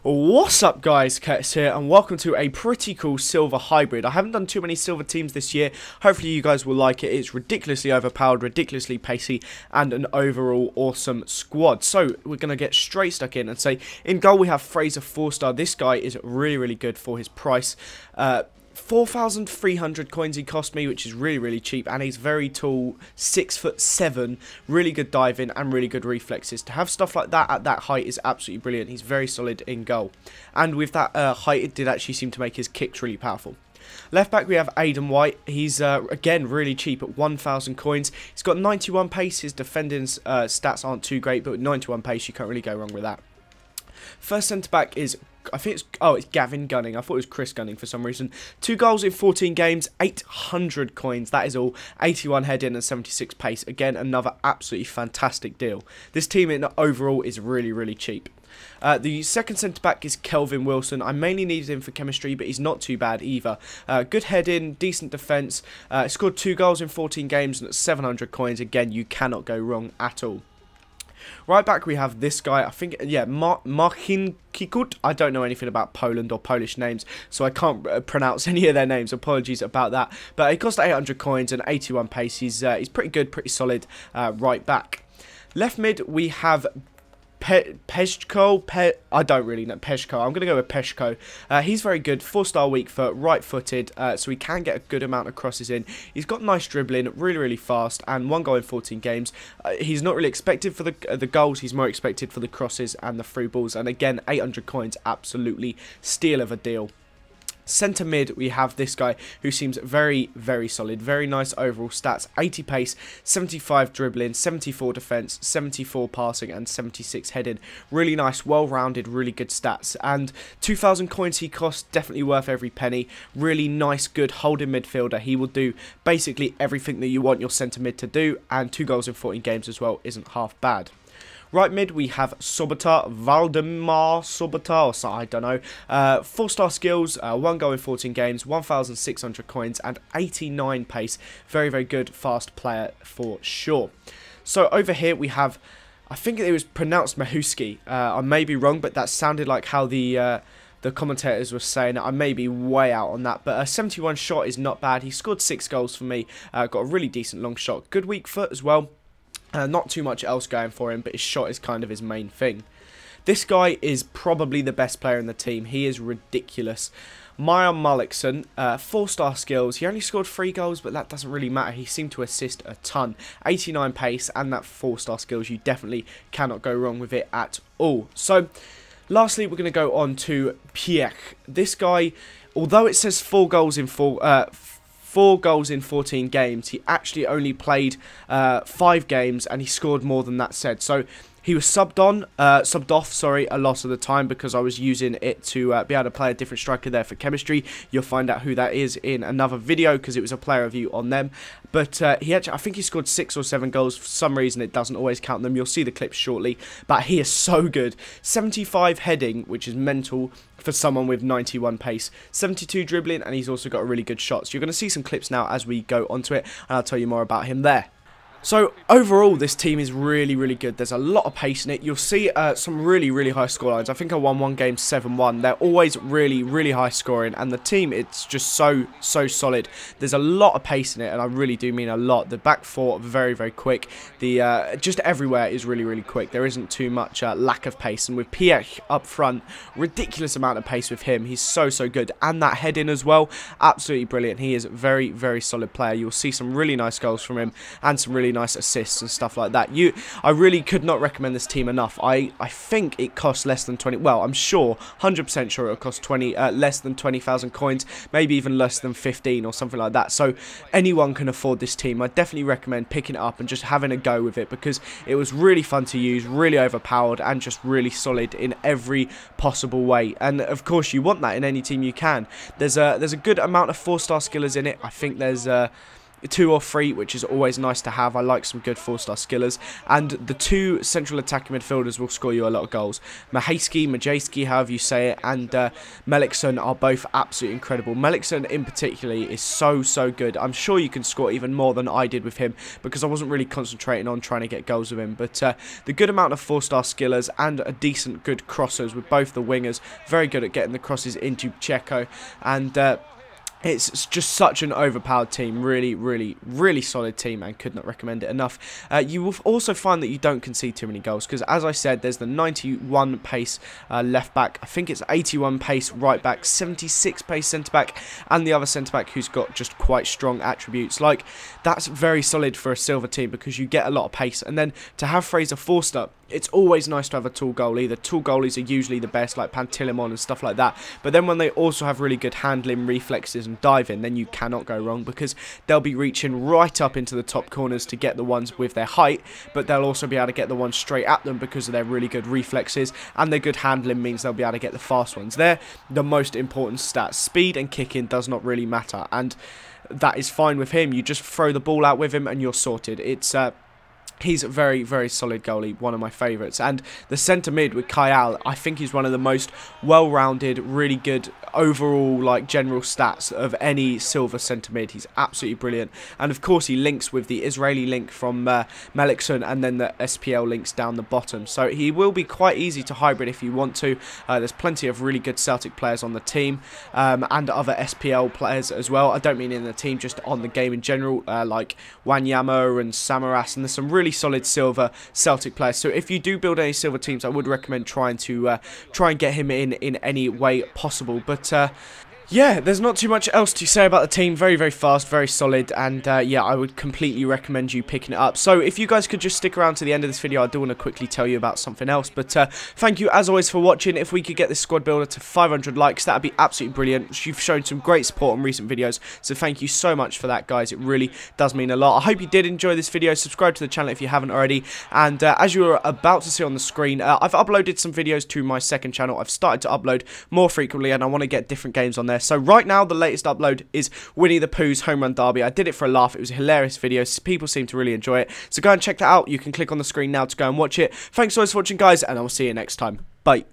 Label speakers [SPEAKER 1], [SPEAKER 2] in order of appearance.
[SPEAKER 1] What's up guys, Curtis here and welcome to a pretty cool silver hybrid. I haven't done too many silver teams this year, hopefully you guys will like it. It's ridiculously overpowered, ridiculously pacey and an overall awesome squad. So we're going to get straight stuck in and say, in goal we have Fraser 4-star. This guy is really good for his price. 4,300 coins he cost me, which is really cheap, and he's very tall, 6'7", really good diving and really good reflexes. To have stuff like that at that height is absolutely brilliant. He's very solid in goal, and with that height it did actually seem to make his kicks really powerful. Left back we have Aiden White. He's again really cheap at 1,000 coins. He's got 91 pace. His defending stats aren't too great, but with 91 pace you can't really go wrong with that. First centre back is, I think it's Gavin Gunning. I thought it was Chris Gunning for some reason. 2 goals in 14 games, 800 coins. That is all. 81 head-in and 76 pace. Again, another absolutely fantastic deal. This team in overall is really cheap. The second centre-back is Kelvin Wilson. I mainly needed him for chemistry, but he's not too bad either. Good head-in, decent defence. Scored 2 goals in 14 games and at 700 coins. Again, you cannot go wrong at all. Right back we have this guy, I think, yeah, Marcin Kikut. I don't know anything about Poland or Polish names, so I can't pronounce any of their names. Apologies about that. But he cost 800 coins and 81 pace. He's pretty good, pretty solid right back. Left mid we have Peshko. I don't really know. Peshko. I'm going to go with Peshko. He's very good. 4-star weak foot, right-footed, so he can get a good amount of crosses in. He's got nice dribbling, really fast, and 1 goal in 14 games. He's not really expected for the goals. He's more expected for the crosses and the through balls. And again, 800 coins, absolutely steal of a deal. Centre mid, we have this guy who seems very solid. Very nice overall stats. 80 pace, 75 dribbling, 74 defence, 74 passing and 76 heading. Really nice, well-rounded, really good stats. And 2,000 coins he costs, definitely worth every penny. Really nice, good holding midfielder. He will do basically everything that you want your centre mid to do. And 2 goals in 14 games as well isn't half bad. Right mid, we have Sobota, Valdemar Sobota, or so, I don't know. 4-star skills, 1 goal in 14 games, 1,600 coins, and 89 pace. Very good, fast player for sure. So over here we have, I think it was pronounced Mahuski. I may be wrong, but that sounded like how the commentators were saying it. I may be way out on that, but a 71 shot is not bad. He scored 6 goals for me, got a really decent long shot. Good weak foot as well. Not too much else going for him, but his shot is kind of his main thing. This guy is probably the best player in the team. He is ridiculous. Myron Mullickson, 4-star skills. He only scored 3 goals, but that doesn't really matter. He seemed to assist a ton. 89 pace and that 4-star skills. You definitely cannot go wrong with it at all. So, lastly, we're going to go on to Piech. This guy, although it says 4 goals in 14 games, he actually only played 5 games and he scored more than that said. So he was subbed off a lot of the time because I was using it to be able to play a different striker there for chemistry. You'll find out who that is in another video because it was a player review on them. But he actually, I think he scored 6 or 7 goals. For some reason, it doesn't always count them. You'll see the clips shortly. But he is so good. 75 heading, which is mental for someone with 91 pace. 72 dribbling, and he's also got a really good shot. So you're going to see some clips now as we go onto it, and I'll tell you more about him there. So, overall, this team is really good. There's a lot of pace in it. You'll see some really high scorelines. I think I won 1 game 7-1. They're always really high scoring. And the team, it's just so solid. There's a lot of pace in it, and I really do mean a lot. The back 4, very quick. The just everywhere is really quick. There isn't too much lack of pace. And with Piech up front, ridiculous amount of pace with him. He's so good. And that head in as well, absolutely brilliant. He is a very solid player. You'll see some really nice goals from him and some really nice assists and stuff like that. I really could not recommend this team enough. I think it costs less than 20. Well, I'm sure, 100% sure it'll cost less than 20,000 coins, maybe even less than 15 or something like that. So anyone can afford this team. I definitely recommend picking it up and just having a go with it because it was really fun to use, really overpowered, and just really solid in every possible way. And of course, you want that in any team you can. There's a good amount of 4-star skillers in it. I think there's 2 or 3, which is always nice to have. I like some good 4-star skillers, and the 2 central attacking midfielders will score you a lot of goals. Majewski, however you say it, and Melikson are both absolutely incredible. Melikson in particular is so good. I'm sure you can score even more than I did with him, because I wasn't really concentrating on trying to get goals with him, but the good amount of 4-star skillers and a decent good crossers with both the wingers, very good at getting the crosses into Checo, and it's just such an overpowered team. Really solid team, and could not recommend it enough. You will also find that you don't concede too many goals, because as I said, there's the 91 pace left back, I think it's 81 pace right back, 76 pace centre back, and the other centre back who's got just quite strong attributes. Like, that's very solid for a silver team, because you get a lot of pace. And then to have Fraser Forster, it's always nice to have a tall goalie. The tall goalies are usually the best, like Pantilimon and stuff like that. But then when they also have really good handling, reflexes and diving, then you cannot go wrong, because they'll be reaching right up into the top corners to get the ones with their height, but they'll also be able to get the ones straight at them because of their really good reflexes, and their good handling means they'll be able to get the fast ones. They're the most important stats. Speed and kicking does not really matter, and that is fine with him. You just throw the ball out with him and you're sorted. He's a very solid goalie, one of my favourites. And the centre mid with Kyle, I think he's one of the most well-rounded, really good overall, like, general stats of any silver centre mid. He's absolutely brilliant. And of course he links with the Israeli link from Melikson, and then the SPL links down the bottom. So he will be quite easy to hybrid if you want to. There's plenty of really good Celtic players on the team, and other SPL players as well. I don't mean in the team, just on the game in general, like Wanyama and Samaras, and there's some really solid silver Celtic players. So if you do build any silver teams, I would recommend trying and get him in any way possible. But yeah, there's not too much else to say about the team. Very fast, very solid, and yeah, I would completely recommend you picking it up. So if you guys could just stick around to the end of this video, I do want to quickly tell you about something else. But thank you as always for watching. If we could get this squad builder to 500 likes, that would be absolutely brilliant. You've shown some great support on recent videos, so thank you so much for that, guys. It really does mean a lot. I hope you did enjoy this video. Subscribe to the channel if you haven't already, and as you're about to see on the screen, I've uploaded some videos to my second channel. I've started to upload more frequently, and I want to get different games on there. So right now, the latest upload is Winnie the Pooh's Home Run Derby. I did it for a laugh. It was a hilarious video. People seem to really enjoy it. So go and check that out. You can click on the screen now to go and watch it. Thanks so much for watching, guys, and I will see you next time. Bye.